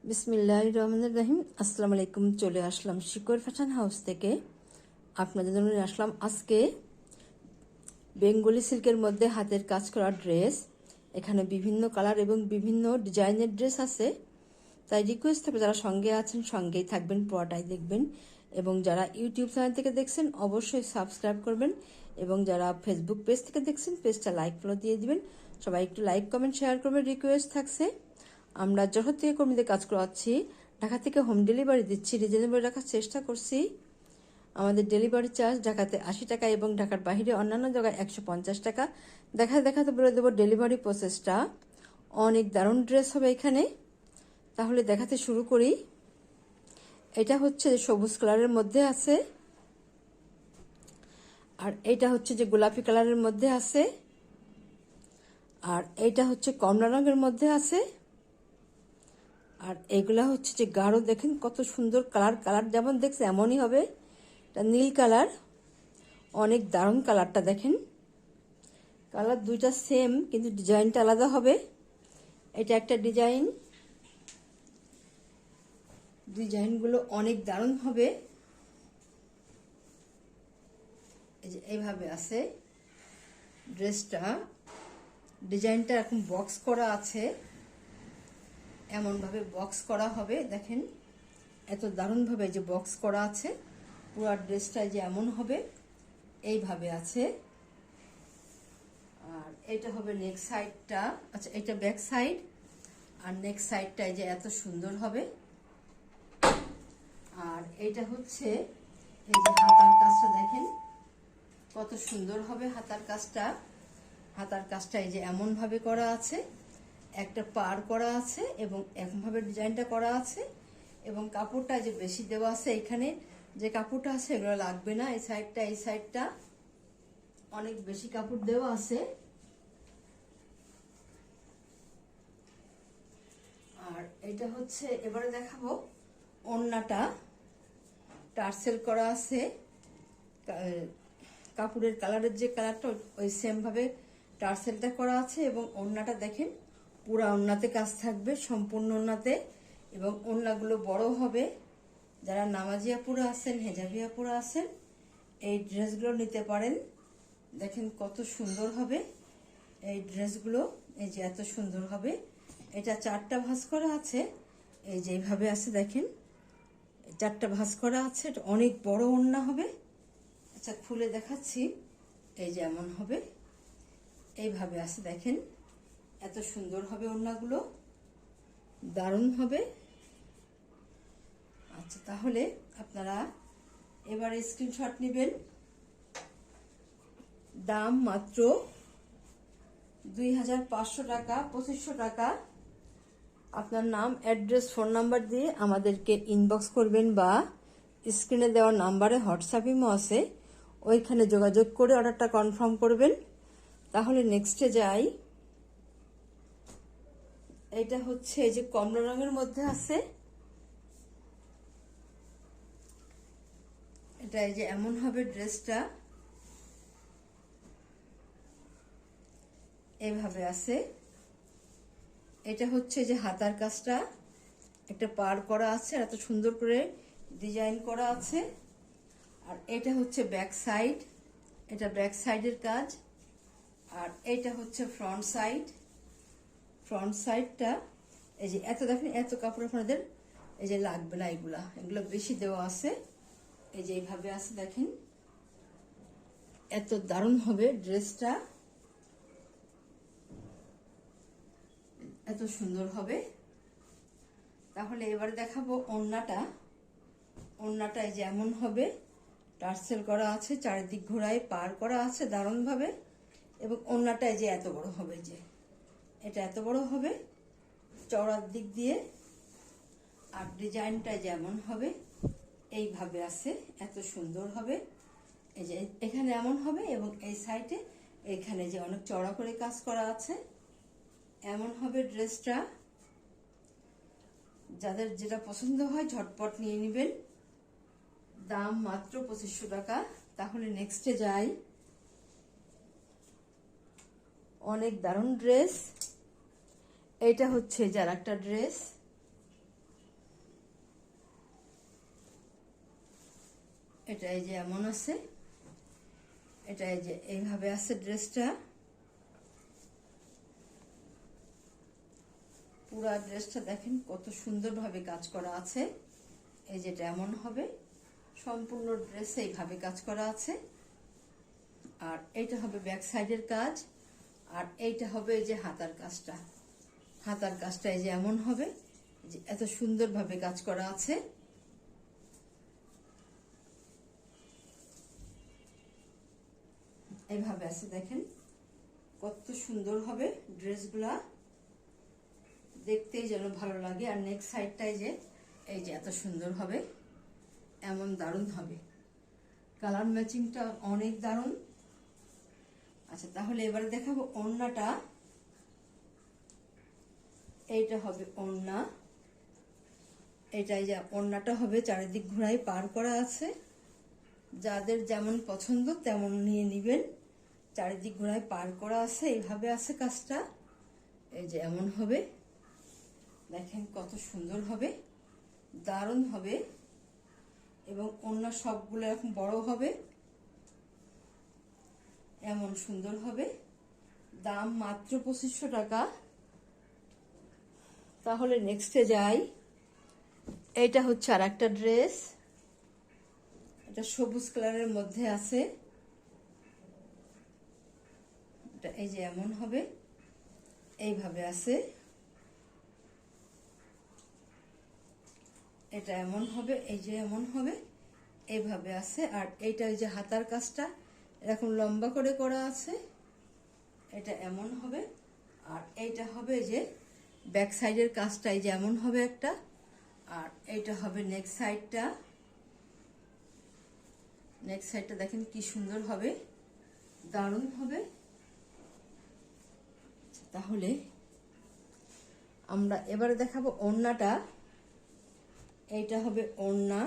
বিসমিল্লাহির রহমানির রহিম। আসসালামু আলাইকুম। চলে আসলাম শিকর ফ্যাশন হাউস থেকে। আপনাদের জন্য নিয়ে আসলাম আজকে বেঙ্গলি সিল্কের মধ্যে হাতের কাজ করা ড্রেস। এখানে বিভিন্ন কালার এবং বিভিন্ন ডিজাইনের ড্রেস আছে। তাই রিকোয়েস্ট থাকবে যারা সঙ্গে আছেন সঙ্গেই থাকবেন, পুরোটাই দেখবেন। এবং যারা ইউটিউব চ্যানেল থেকে দেখছেন অবশ্যই সাবস্ক্রাইব করবেন, এবং যারা ফেসবুক পেজ থেকে দেখছেন পেজটা লাইক ফলো দিয়ে দিবেন। সবাই একটু লাইক কমেন্ট শেয়ার করবেন, রিকোয়েস্ট থাকছে। আমরা যখন থেকে কর্মীদের কাজ করাচ্ছি, ঢাকা থেকে হোম ডেলিভারি দিচ্ছি, রিজনেবল রাখার চেষ্টা করছি। আমাদের ডেলিভারি চার্জ ঢাকাতে 80 টাকা এবং ঢাকার বাইরে অন্যান্য জায়গায় 150 টাকা। দেখাতে বলে দেবো ডেলিভারি প্রসেসটা। অনেক দারুণ ড্রেস হবে এখানে। তাহলে দেখাতে শুরু করি। এটা হচ্ছে সবুজ কালারের মধ্যে আছে, আর এটা হচ্ছে যে গোলাপি কালারের মধ্যে আছে, আর এইটা হচ্ছে কমলা রঙের মধ্যে আছে, আর এগুলা হচ্ছে যে গাঢ়। দেখেন কত সুন্দর কালার যেমন দেখছে এমনই হবে। এটা নীল কালার, অনেক দারুণ কালারটা। দেখেন কালার দুইটা সেম কিন্তু ডিজাইনটা আলাদা হবে। এটা একটা ডিজাইনগুলো অনেক দারুণ হবে। এই যে এইভাবে আছে ড্রেসটা। ডিজাইনটা এখন বক্স করা আছে, এমনভাবে বক্স করা হবে। দেখেন এত দারুণভাবে যে বক্স করা আছে। পুরো ড্রেসটা যে এমন হবে এইভাবে আছে। আর এটা হবে নেক সাইডটা। আচ্ছা, এটা ব্যাক সাইড, আর নেক সাইডটা যে এত সুন্দর হবে। আর এটা হচ্ছে এই যে হাতার কাজটা। দেখেন কত সুন্দর হবে হাতার কাজটা। হাতার কাজটা এই যে এমন ভাবে করা আছে, একটা পার করা আছে এবং এমনভাবে ডিজাইনটা করা আছে। এবং কাপড়টা যে বেশি দেওয়া আছে, এখানে যে কাপড়টা আছে এগুলো লাগবে না। এই সাইডটা অনেক বেশি কাপড় দেওয়া আছে। আর এটা হচ্ছে এবারে দেখাবো ওড়নাটা। টার্সেল করা আছে, কাপড়ের কালারের যে কালারটা ওই সেম ভাবে টার্সেলটা করা আছে। এবং ওড়নাটা দেখেন পুরা ওড়নাতে কাজ থাকবে, সম্পূর্ণ ওড়নাতে। এবং ওড়নাগুলো বড় হবে। যারা নামাজিয়া পুরা আছেন, হেজাবিয়া পুরা আছেন, এই ড্রেসগুলো নিতে পারেন। দেখেন কত সুন্দর হবে এই ড্রেসগুলো। এই যে এত সুন্দর হবে। এটা 4টা ভাঁজ করা আছে, এই যে এইভাবে আছে। দেখেন 4টা ভাঁজ করা আছে। এটা অনেক বড় ওড়না হবে। আচ্ছা, খুলে দেখাচ্ছি। এই যে এমন হবে, এইভাবে আছে। দেখেন এত সুন্দর হবে ওড়নাগুলো, দারুণ হবে। আচ্ছা, তাহলে আপনারা এবারে স্ক্রিনশট নেবেন। দাম মাত্র 2500 টাকা, 2500 টাকা। আপনার নাম, অ্যাড্রেস, ফোন নাম্বার দিয়ে আমাদেরকে ইনবক্স করবেন, বা স্ক্রিনে দেওয়া নাম্বারে হোয়াটসঅ্যাপ ইমো আছে, ওইখানে যোগাযোগ করে অর্ডারটা কনফার্ম করবেন। তাহলে নেক্সটে যাই। এটা হচ্ছে এই যে কমলা রঙের মধ্যে আছে। এটা এই যে এমন হবে ড্রেসটা, এইভাবে আছে। এটা হচ্ছে যে হাতার কাজটা, একটা পার করা আছে, এত সুন্দর করে ডিজাইন করা আছে। আর এটা হচ্ছে ব্যাক সাইড, এটা ব্যাক সাইডের কাজ। আর এটা হচ্ছে ফ্রন্ট সাইডটা। এই যে এত দেখেন, এত কাপড় আপনাদের এই যে লাগবে না। এগুলো বেশি দেওয়া আছে। এই যে এইভাবে আছে। দেখেন এত দারুণ হবে ড্রেসটা, এত সুন্দর হবে। তাহলে এবারে দেখাবো ওড়নাটা। ওড়নাটা এই যে এমন হবে, টার্সেল করা আছে, চারিদিক ঘোড়ায় পার করা আছে দারুণ ভাবে। এবং ওড়নাটা এই যে এত বড় হবে, যে এটা এত বড় হবে চওড়ার দিক দিয়ে। আর ডিজাইনটা যেমন হবে এইভাবে আছে, এত সুন্দর হবে। এই যে এখানে এমন হবে, এবং এই সাইডে এখানে যে অনেক চওড়া করে কাজ করা আছে, এমন হবে ড্রেসটা। যাদের যেটা পছন্দ হয় ঝটপট নিয়ে নেবেন। দাম মাত্র 2500 টাকা। তাহলে নেক্সটে যাই। অনেক দারুণ ড্রেস। এইটা হচ্ছে যার একটা ড্রেস, এটা এই যে এমন আছে, এটা এই যে এইভাবে আছে ড্রেসটা। পুরা ড্রেসটা দেখেন কত সুন্দরভাবে কাজ করা আছে। এই যেটা এমন হবে, সম্পূর্ণ ড্রেসে এইভাবে কাজ করা আছে। আর এইটা হবে ব্যাক সাইডের কাজ, আর এইটা হবে এই যে হাতার কাজটা। হাতার কাজটা এই যে এমন হবে, যে এত সুন্দরভাবে কাজ করা আছে। এইভাবে আছে দেখেন কত সুন্দর হবে ড্রেসগুলা, দেখতেই যেন ভালো লাগে। আর নেক্সট সাইডটাই যে এই যে এত সুন্দর হবে, এমন দারুণ হবে। কালার ম্যাচিংটা অনেক দারুণ। আচ্ছা, তাহলে এবারে দেখাবো ওড়নাটা। এইটা হবে ওড়না। এটাই যে ওড়নাটা হবে চারিদিক ঘোড়ায় পার করা আছে। যাদের যেমন পছন্দ তেমন নিয়ে নিবেন। চারিদিক ঘোড়ায় পার করা আছে, এইভাবে আছে কাজটা। এই যে এমন হবে, দেখেন কত সুন্দর হবে, দারুণ হবে। এবং ওড়না সবগুলো এরকম বড় হবে, এমন সুন্দর হবে। দাম মাত্র 2500 টাকা। তাহলে নেক্সটে যাই। এইটা হচ্ছে আর একটা ড্রেস, এটা সবুজ কালারের মধ্যে আছে। এটা এই যে এমন হবে, এইভাবে আছে। এটা এমন হবে, এই যে এমন হবে, এইভাবে আছে। আর এইটা এই যে হাতার কাজটা এরকম লম্বা করে করা আছে, এটা এমন হবে। আর এইটা হবে যে ব্যাক সাইডের কাজটা এই যে এমন হবে একটা। আর এইটা হবে নেক্সট সাইডটা। নেক্সট সাইডটা দেখেন কি সুন্দর হবে, দারুণ হবে। তাহলে আমরা এবারে দেখাবো ওড়নাটা। এইটা হবে ওড়না,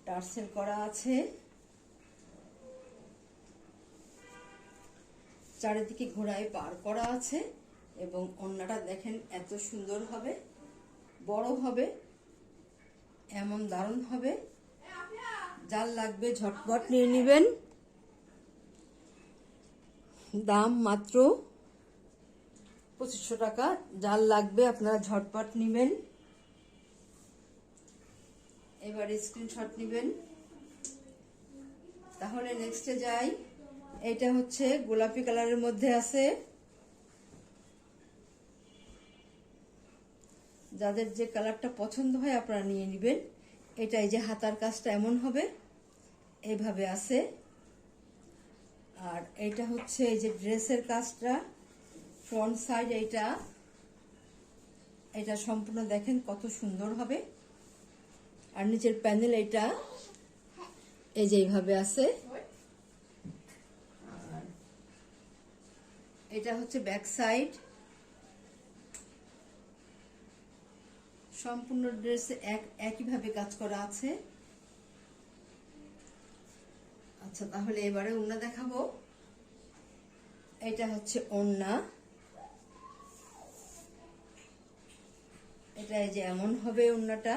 টার্সেল করা আছে, চারিদিকে ঘোড়ায় পার করা আছে। এবং ওড়নাটা দেখেন এত সুন্দর হবে, বড় হবে, এমন দারুণ হবে। যার লাগবে ঝটপট নিয়ে নেবেন। দাম মাত্র 2500 টাকা। যার লাগবে আপনারা ঝটপট নেবেন। এবার স্ক্রিনশট নেবেন। তাহলে নেক্সটে যাই। এটা হচ্ছে গোলাপি কালারের মধ্যে আছে। যাদের যে কালারটা পছন্দ হয় আপনারা নিয়ে নেবেন। এটা এই যে হাতার কাজটা এমন হবে, এইভাবে আছে। আর এইটা হচ্ছে এই যে ড্রেসের কাজটা, ফ্রন্ট সাইড। এটা সম্পূর্ণ দেখেন কত সুন্দর হবে। আর নিচের প্যানেল এটা এই যে এইভাবে আছে। এটা হচ্ছে ব্যাক সাইড। সম্পূর্ণ ড্রেসে একইভাবে কাজ করা আছে। আচ্ছা, তাহলে এবারে ওড়না দেখাবো। এটা হচ্ছে ওড়না। এটা এই যে এমন হবে ওড়নাটা,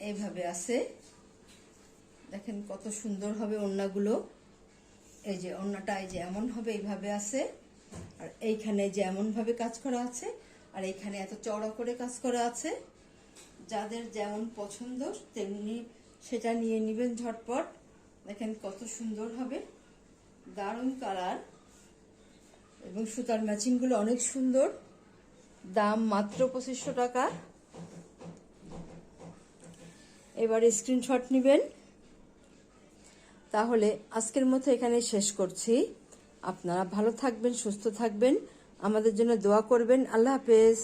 এইভাবে আছে। দেখেন কত সুন্দর হবে ওড়নাগুলো। এই যে ওড়নাটা এই যে এমন হবে, এইভাবে আছে। আর এইখানে যে এমন ভাবে কাজ করা আছে, আর এইখানে এত চওড়া করে কাজ করা আছে। যাদের যেমন পছন্দ তেমনি সেটা নিয়ে নেবেন ঝটপট। দেখেন কত সুন্দর হবে, দারুণ কালার। এবং সুতার ম্যাচিংগুলো অনেক সুন্দর। দাম মাত্র 2500 টাকা। এবার স্ক্রিনশট নেবেন। তাহলে আজকের মতো এখানে শেষ করছি। আপনারা ভালো থাকবেন, সুস্থ থাকবেন, আমাদের জন্য দোয়া করবেন। আল্লাহ হাফেজ।